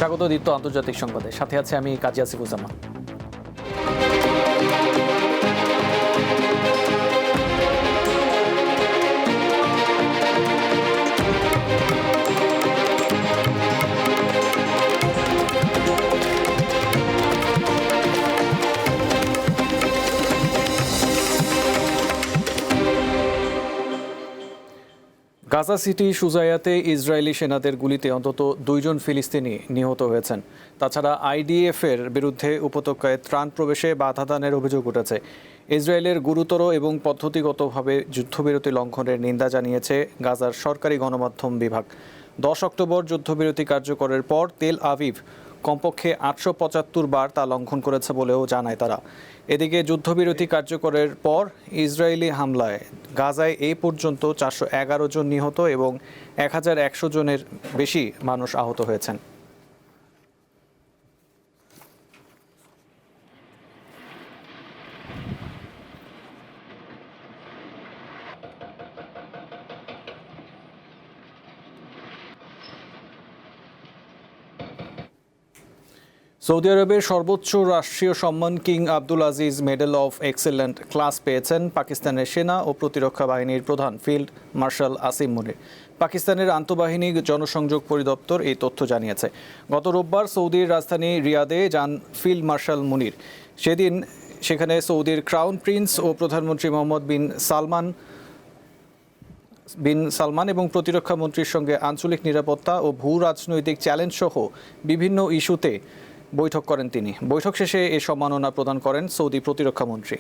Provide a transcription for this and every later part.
স্বাগত দীপ্ত আন্তর্জাতিক সংবাদে, সাথে আছে আমি কাজী আসিফুজ্জামান। গাজা সিটি সুজাইয়াতে ইসরায়েলি সেনাদের গুলিতে অন্তত 2 জন ফিলিস্তিনি নিহত হয়েছেন। তাছাড়া আইডিএফের বিরুদ্ধে উপত্যকায় ত্রাণ প্রবেশে বাধা দানের অভিযোগ উঠেছে। ইসরায়েলের গুরুতর এবং পদ্ধতিগতভাবে যুদ্ধবিরতি লঙ্ঘনের নিন্দা জানিয়েছে গাজার সরকারি গণমাধ্যম বিভাগ। 10 অক্টোবর যুদ্ধবিরতি কার্যকরের পর তেল আভিভ কমপক্ষে 875 বার তা লঙ্ঘন করেছে বলেও জানায় তারা। এদিকে যুদ্ধবিরতি কার্যকরের পর ইসরায়েলি হামলায় গাজায় এই পর্যন্ত 411 জন নিহত এবং 1100 জনের বেশি মানুষ আহত হয়েছেন। সৌদি আরবের সর্বোচ্চ রাষ্ট্রীয় সম্মান king Abdul Aziz medal of excellent class পেয়েছেন পাকিস্তানের সেনা ও প্রতিরক্ষা বাহিনীর প্রধান ফিল্ড মার্শাল আসিম মুনির। পাকিস্তানের আন্তঃবাহিনী জনসংযোগ পরিদপ্তর এই তথ্য জানিয়েছে। গত রোববার সৌদির রাজধানী রিয়াদে যান ফিল্ড মার্শাল মুনির। সেদিন সেখানে সৌদির ক্রাউন প্রিন্স ও প্রধানমন্ত্রী মোহাম্মদ বিন সালমান এবং প্রতিরক্ষা মন্ত্রীর সঙ্গে আঞ্চলিক নিরাপত্তা ও ভূ রাজনৈতিক চ্যালেঞ্জ সহ বিভিন্ন ইস্যুতে বৈঠক করেন তিনি। বৈঠক শেষে এ সম্মাননা প্রদান করেন সৌদি প্রতিরক্ষা মন্ত্রী।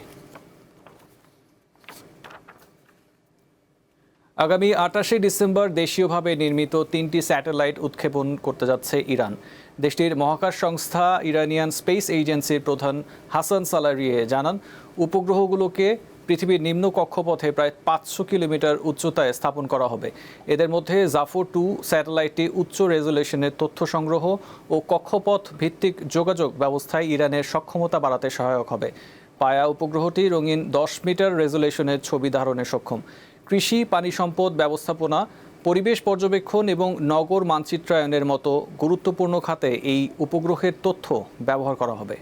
আগামী 28 ডিসেম্বর দেশীয়ভাবে নির্মিত 3টি স্যাটেলাইট উৎক্ষেপণ করতে যাচ্ছে ইরান। দেশটির মহাকাশ সংস্থা ইরানিয়ান স্পেস এজেন্সির প্রধান হাসান সালারিয়ে জানান, উপগ্রহগুলোকে পৃথিবীর নিম্ন কক্ষপথে প্রায় 500 কিলোমিটার উচ্চতায় স্থাপন করা হবে। এদের মধ্যে জাফর 2 স্যাটেলাইটটি উচ্চ রেজুলেশনের তথ্য সংগ্রহ ও কক্ষপথ ভিত্তিক যোগাযোগ ব্যবস্থায় ইরানের সক্ষমতা বাড়াতে সহায়ক হবে। পায়া উপগ্রহটি রঙিন 10 মিটার রেজুলেশনের ছবি ধারণে সক্ষম। কৃষি, পানি সম্পদ ব্যবস্থাপনা, পরিবেশ পর্যবেক্ষণ এবং নগর মানচিত্রায়নের মতো গুরুত্বপূর্ণ খাতে এই উপগ্রহের তথ্য ব্যবহার করা হবে।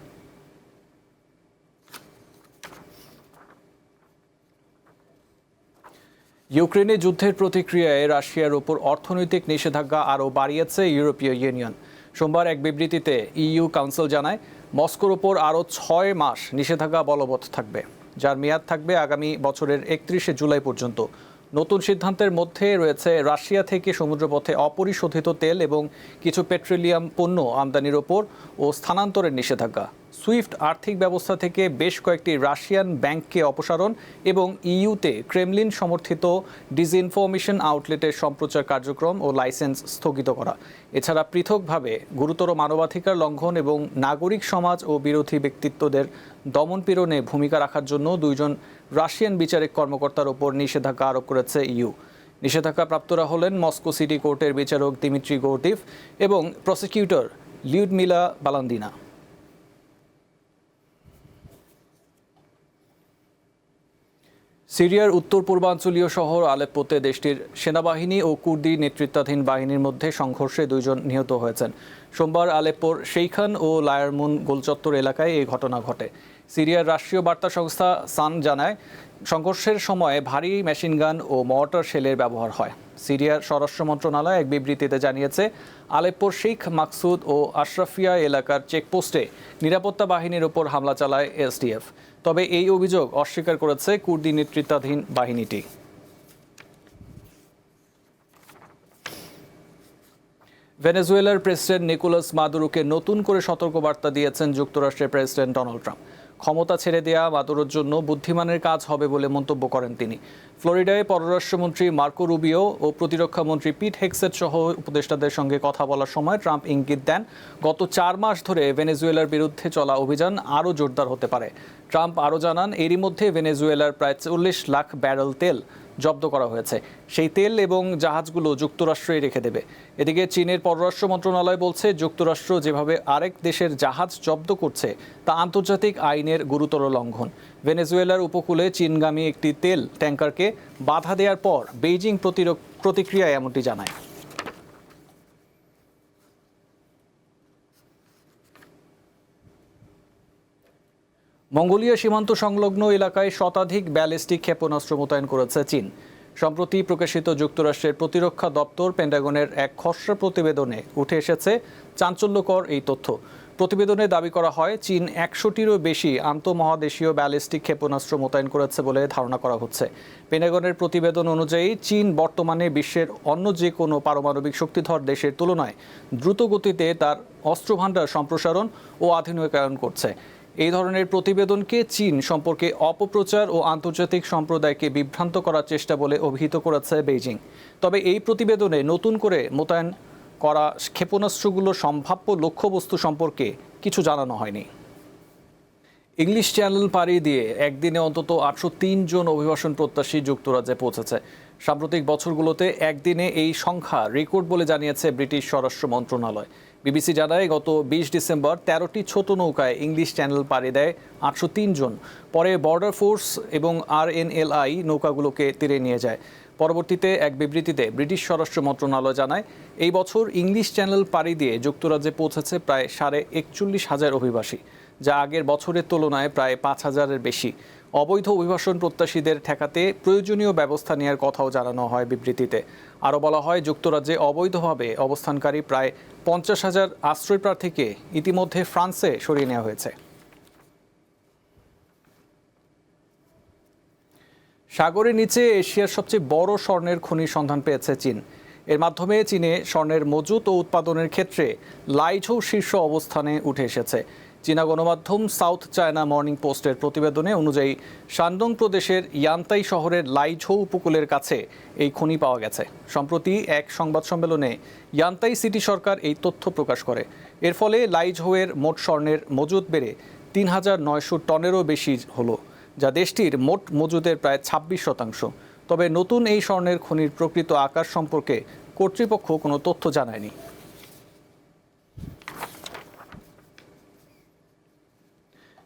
ইউক্রেনে যুদ্ধের প্রতিক্রিয়ায় রাশিয়ার ওপর অর্থনৈতিক নিষেধাজ্ঞা আরও বাড়িয়েছে ইউরোপীয় ইউনিয়ন। সোমবার এক বিবৃতিতে ইইউ কাউন্সিল জানায়, মস্কোর ওপর আরও 6 মাস নিষেধাজ্ঞা বলবৎ থাকবে, যার মেয়াদ থাকবে আগামী বছরের 31 জুলাই পর্যন্ত। নতুন সিদ্ধান্তের মধ্যে রয়েছে রাশিয়া থেকে সমুদ্রপথে অপরিশোধিত তেল এবং কিছু পেট্রোলিয়াম পণ্য আমদানির ওপর ও স্থানান্তরের নিষেধাজ্ঞা, সুইফট আর্থিক ব্যবস্থা থেকে বেশ কয়েকটি রাশিয়ান ব্যাংককে অপসারণ এবং ইইউতে ক্রেমলিন সমর্থিত ডিসইনফরমেশন আউটলেটের সম্প্রচার কার্যক্রম ও লাইসেন্স স্থগিত করা। এছাড়া পৃথকভাবে গুরুতর মানবাধিকার লঙ্ঘন এবং নাগরিক সমাজ ও বিরোধী ব্যক্তিত্বদের দমনপীড়নে ভূমিকা রাখার জন্য 2 জন রাশিয়ান বিচারিক কর্মকর্তার ওপর নিষেধাজ্ঞা আরোপ করেছে ইইউ। নিষেধাজ্ঞা প্রাপ্তরা হলেন মস্কো সিটি কোর্টের বিচারক দিমিত্রি গোর্টিভ এবং প্রসিকিউটর লিউডমিলা বালান্দিনা। সিরিয়ার উত্তর পূর্বাঞ্চলীয় শহর আলেপ্পোতে দেশটির সেনাবাহিনী ও কুর্দি নেতৃত্বাধীন বাহিনীর মধ্যে সংঘর্ষে 2 জন নিহত হয়েছেন। সোমবার আলেপ্পোর শেইখান ও লায়ারমুন গোলচত্বর এলাকায় এই ঘটনা ঘটে। সিরিয়ার রাষ্ট্রীয় বার্তা সংস্থা সান জানায়, সংঘর্ষের সময় ভারী মেশিনগান ও মর্টার শেলের ব্যবহার হয়। সিরিয়ার স্বরাষ্ট্র মন্ত্রণালয় এক বিবৃতিতে জানিয়েছে, আলেপ্পোর শেখ মাকসুদ ও আশরাফিয়া এলাকার চেকপোস্টে নিরাপত্তা বাহিনীর ওপর হামলা চালায় এসডিএফ। তবে এই অভিযোগ অস্বীকার করেছে কুর্দি নেতৃত্বাধীন বাহিনীটি। ভেনেজুয়েলার প্রেসিডেন্ট নিকোলাস মাদুরোকে নতুন করে সতর্কবার্তা দিয়েছেন যুক্তরাষ্ট্রের প্রেসিডেন্ট ডোনাল্ড ট্রাম্প। ক্ষমতা ছেড়ে দেয়া মাদুরোর জন্য বুদ্ধিমানের কাজ হবে বলে মন্তব্য করেন তিনি। ফ্লোরিডায় পররাষ্ট্রমন্ত্রী মার্কো রুবিও ও প্রতিরক্ষা মন্ত্রী পিট হেগসেট সহ উপদেষ্টাদের সঙ্গে কথা বলার সময় ট্রাম্প ইঙ্গিত দেন, গত 4 মাস ধরে ভেনেজুয়েলার বিরুদ্ধে চলা অভিযান আরও জোরদার হতে পারে। ট্রাম্প আরও জানান, এরই মধ্যে ভেনেজুয়েলার প্রায় 40 লাখ ব্যারেল তেল জব্দ করা হয়েছে। সেই তেল এবং জাহাজগুলো যুক্তরাষ্ট্রই রেখে দেবে। এদিকে চীনের পররাষ্ট্র মন্ত্রণালয় বলছে, যুক্তরাষ্ট্র যেভাবে আরেক দেশের জাহাজ জব্দ করছে তা আন্তর্জাতিক আইনের গুরুতর লঙ্ঘন। ভেনেজুয়েলার উপকূলে চীনগামী একটি তেল ট্যাঙ্কারকে বাধা দেওয়ার পর বেইজিং প্রতিক্রিয়ায় এমনটি জানায়। মঙ্গোলিয়া সীমান্ত সংলগ্ন এলাকায় শতাধিক ব্যালিস্টিক ক্ষেপণাস্ত্র মোতায়েন করেছে চীন। সম্প্রতি প্রকাশিত যুক্তরাষ্ট্রের প্রতিরক্ষা দপ্তর পেন্টাগনের এক খসড়া প্রতিবেদনে উঠে এসেছে চাঞ্চল্যকর এই তথ্য। প্রতিবেদনে দাবি করা হয় চীন ১০০টিরও বেশি আন্তঃমহাদেশীয় ব্যালিস্টিক ক্ষেপণাস্ত্র মোতায়েন করেছে বলে ধারণা করা হচ্ছে। পেন্টাগনের প্রতিবেদন অনুযায়ী চীন বর্তমানে বিশ্বের অন্য যে কোনো পারমাণবিক শক্তিধর দেশের তুলনায় দ্রুত গতিতে তার অস্ত্রভান্ডার সম্প্রসারণ ও আধুনিকায়ন করছে। এই ধরনের প্রতিবেদনকে চীন সম্পর্কে অপপ্রচার ও আন্তর্জাতিক সম্প্রদায়কে বিভ্রান্ত করার চেষ্টা বলে অভিহিত করেছে বেইজিং। তবে এই প্রতিবেদনে নতুন করে মোতায়েন করা ক্ষেপণাস্ত্রগুলোর সম্ভাব্য লক্ষ্যবস্তু সম্পর্কে কিছু জানানো হয়নি। ইংলিশ চ্যানেল পাড়ি দিয়ে একদিনে অন্তত ৮০৩ জন অভিবাসন প্রত্যাশী যুক্তরাজ্যে পৌঁছেছে। সাম্প্রতিক বছরগুলোতে একদিনে এই সংখ্যা রেকর্ড বলে জানিয়েছে ব্রিটিশ স্বরাষ্ট্র মন্ত্রণালয়। বিবিসি জানায় গত ২০ ডিসেম্বর ১৩টি ছোট নৌকায় ইংলিশ চ্যানেল পাড়ি দেয় ৮০৩ জন। পরে বর্ডার ফোর্স এবং RNLI নৌকাগুলোকে তীরে নিয়ে যায়। পরবর্তীতে এক বিবৃতিতে ব্রিটিশ স্বরাষ্ট্র মন্ত্রণালয় জানায় এই বছর ইংলিশ চ্যানেল পাড়ি দিয়ে যুক্তরাজ্যে পৌঁছেছে প্রায় ৪১,৫০০ অভিবাসী, যা আগের বছরের তুলনায় প্রায় ৫,০০০-এর বেশি। অবৈধ অভিবাসন প্রত্যাশীদের ঠেকাতে প্রয়োজনীয় ব্যবস্থা নেওয়ার কথাও জানানো হয় বিবৃতিতে। আরও বলা হয় যুক্তরাজ্যে অবৈধভাবে অবস্থানকারী প্রায় ৫০,০০০ আশ্রয় প্রার্থীকে ইতিমধ্যে ফ্রান্সে সরিয়ে নেওয়া হয়েছে। সাগরের নিচে এশিয়ার সবচেয়ে বড় স্বর্ণের খনির সন্ধান পেয়েছে চীন। এর মাধ্যমে চীনে স্বর্ণের মজুত ও উৎপাদনের ক্ষেত্রে লাইঝৌ শীর্ষ অবস্থানে উঠে এসেছে। চীনা গণমাধ্যম সাউথ চায়না মর্নিং পোস্টের প্রতিবেদনে অনুযায়ী শানডং প্রদেশের ইয়ান্তাই শহরের লাইঝৌ উপকূলের কাছে এই খনি পাওয়া গেছে। সম্প্রতি এক সংবাদ সম্মেলনে ইয়ান্তাই সিটি সরকার এই তথ্য প্রকাশ করে। এর ফলে লাইঝৌয়ের মোট স্বর্ণের মজুত বেড়ে ৩,৯০০ টনেরও বেশি হলো, যা দেশটির মোট মজুদের প্রায় ২৬%। তবে নতুন এই স্বর্ণের খনির প্রকৃত আকার সম্পর্কে কর্তৃপক্ষ কোনো তথ্য জানায়নি।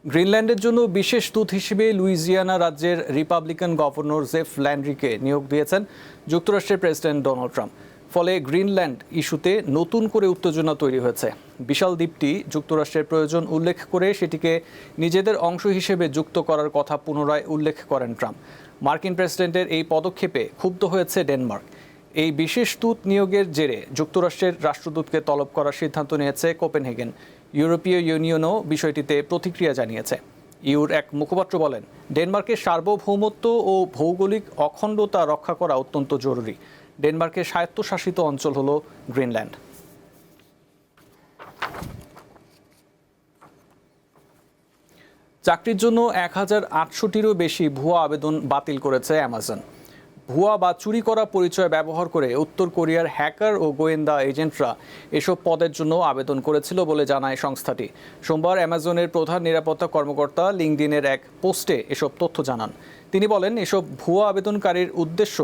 গ্রিনল্যান্ডের জন্য বিশেষ দূত হিসেবে লুইজিয়ানা রাজ্যের রিপাবলিকান গভর্নর জেফ ল্যান্ড্রিকে নিয়োগ দিয়েছেন যুক্তরাষ্ট্রের প্রেসিডেন্ট ডোনাল্ড ট্রাম্প। ফলে গ্রিনল্যান্ড ইস্যুতে নতুন করে উত্তেজনা তৈরি হয়েছে। বিশাল দ্বীপটি যুক্তরাষ্ট্রের প্রয়োজন উল্লেখ করে সেটিকে নিজেদের অংশ হিসেবে যুক্ত করার কথা পুনরায় উল্লেখ করেন ট্রাম্প। মার্কিন প্রেসিডেন্টের এই পদক্ষেপে ক্ষুব্ধ হয়েছে ডেনমার্ক। এই বিশেষ দূত নিয়োগের জেরে যুক্তরাষ্ট্রের রাষ্ট্রদূতকে তলব করার সিদ্ধান্ত নিয়েছে কোপেনহেগেন। ইউরোপীয় ইউনিয়নও বিষয়টিতে প্রতিক্রিয়া জানিয়েছে। ইউর এক মুখপাত্র বলেন, ডেনমার্কের সার্বভৌমত্ব ও ভৌগোলিক অখণ্ডতা রক্ষা করা অত্যন্ত জরুরি। ডেনমার্কের স্বায়ত্তশাসিত অঞ্চল হল গ্রিনল্যান্ড। চাকরির জন্য ১,৮০০টিরও বেশি ভুয়া আবেদন বাতিল করেছে অ্যামাজন। ভুয়া বা চুরি করা পরিচয় ব্যবহার করে উত্তর কোরিয়ার হ্যাকার ও গোয়েন্দা এজেন্টরা এসব পদের জন্য আবেদন করেছিল বলে জানায় সংস্থাটি। সোমবার অ্যামাজনের প্রধান নিরাপত্তা কর্মকর্তা লিঙ্কডইনের এক পোস্টে এসব তথ্য জানান। তিনি বলেন, এসব ভুয়া আবেদনকারীর উদ্দেশ্য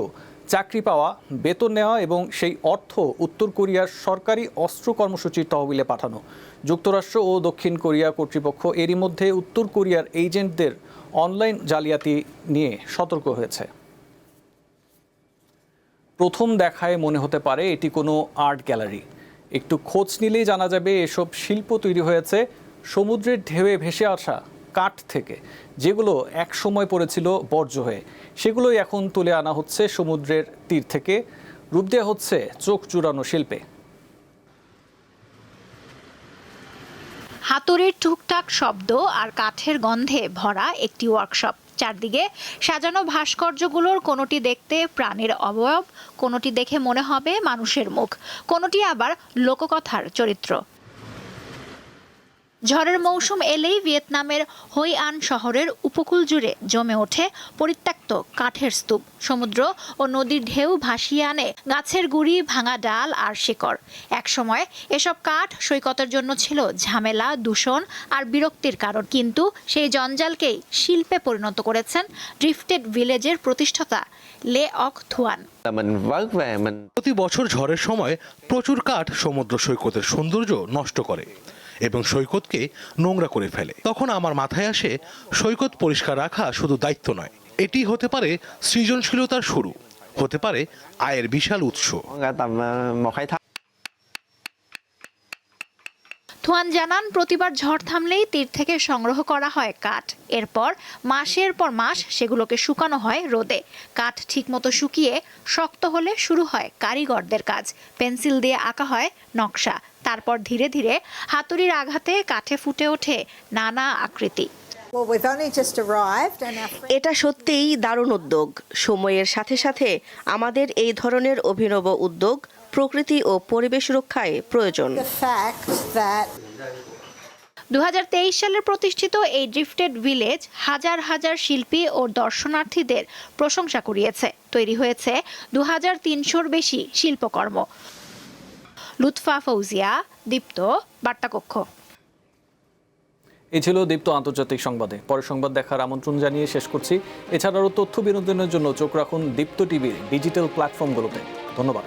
চাকরি পাওয়া, বেতন নেওয়া এবং সেই অর্থ উত্তর কোরিয়ার সরকারি অস্ত্র কর্মসূচির তহবিলে পাঠানো। যুক্তরাষ্ট্র ও দক্ষিণ কোরিয়া কর্তৃপক্ষ এরই মধ্যে উত্তর কোরিয়ার এজেন্টদের অনলাইন জালিয়াতি নিয়ে সতর্ক হয়েছে। প্রথম দেখায় মনে হতে পারে এটি কোনো আর্ট গ্যালারি। একটু খোঁজ নিলেই জানা যাবে এসব শিল্প তৈরি হয়েছে সমুদ্রের ঢেউয়ে ভেসে আসা কাঠ থেকে, যেগুলো এক সময় পড়েছিল বর্জ্য হয়ে। সেগুলোই এখন তুলে আনা হচ্ছে সমুদ্রের তীর থেকে, রূপ দেওয়া হচ্ছে চোখ জুড়ানো শিল্পে। হাতুড়ির টুকটাক শব্দ আর কাঠের গন্ধে ভরা একটি ওয়ার্কশপ। চারদিকে সাজানো ভাস্কর্যগুলোর কোনোটি দেখতে প্রাণীর অবয়ব, কোনোটি দেখে মনে হবে মানুষের মুখ, কোনোটি আবার লোককথার চরিত্র। ঝড়ের মৌসুম এলেই ভিয়েতনামের হই আন শহরের উপকূল জুড়ে জমে ওঠে পরিত্যক্ত কাঠের স্তূপ। সমুদ্র ও নদীর ঢেউ ভাসিয়ে আনে গাছের গুঁড়ি, ভাঙা ডাল আর শিকড়। একসময় এসব কাঠ সৈকতের জন্য ছিল ঝামেলা, দূষণ আর বিরক্তির কারণ, কিন্তু সেই জঞ্জালকেই শিল্পে পরিণত করেছেন ড্রিফটেড ভিলেজের প্রতিষ্ঠাতা লে অক থুয়ান। প্রতি বছর ঝড়ের সময় প্রচুর কাঠ সমুদ্র সৈকতের সৌন্দর্য নষ্ট করে এবং সৈকতকে নোংরা করে ফেলে। তখন আমার মাথায় আসে, সৈকত পরিষ্কার রাখা শুধু দায়িত্ব নয়, এটি হতে পারে সৃজনশীলতার শুরু, হতে পারে আয়ের বিশাল উৎস। থুয়ান জানান প্রতিবার ঝড় থামলেই তীর থেকে সংগ্রহ করা হয় কাঠ। এরপর মাসের পর মাস সেগুলোকে শুকানো হয় রোদে। কাঠ ঠিকমতো শুকিয়ে শক্ত হলে শুরু হয় কারিগরদের কাজ। পেন্সিল দিয়ে আঁকা হয় নকশা। তারপর ধীরে ধীরে হাতুড়ির আঘাতে কাঠে ফুটে ওঠে নানা আকৃতি। এটা সত্যিই দারুণ উদ্যোগ। সময়ের সাথে সাথে আমাদের এই ধরনের অভিনব উদ্যোগ প্রকৃতি ও পরিবেশ রক্ষায় প্রয়োজন। 2023 সালে প্রতিষ্ঠিত এই ড্রিফটেড ভিলেজ হাজার হাজার শিল্পী ও দর্শনার্থীদের প্রশংসা কুড়িয়েছে। তৈরি হয়েছে 2300-র বেশি শিল্পকর্ম। লুৎফা ফৌজিয়া, দীপ্ত, বার্তাকক্ষ। এই ছিল দীপ্ত আন্তর্জাতিক সংবাদে। পরের সংবাদ দেখার আমন্ত্রণ জানিয়ে শেষ করছি। এছাড়াও তথ্য বিনোদনের জন্য চোখ রাখুন দীপ্ত টিভির ডিজিটাল প্ল্যাটফর্মগুলোতে। ধন্যবাদ।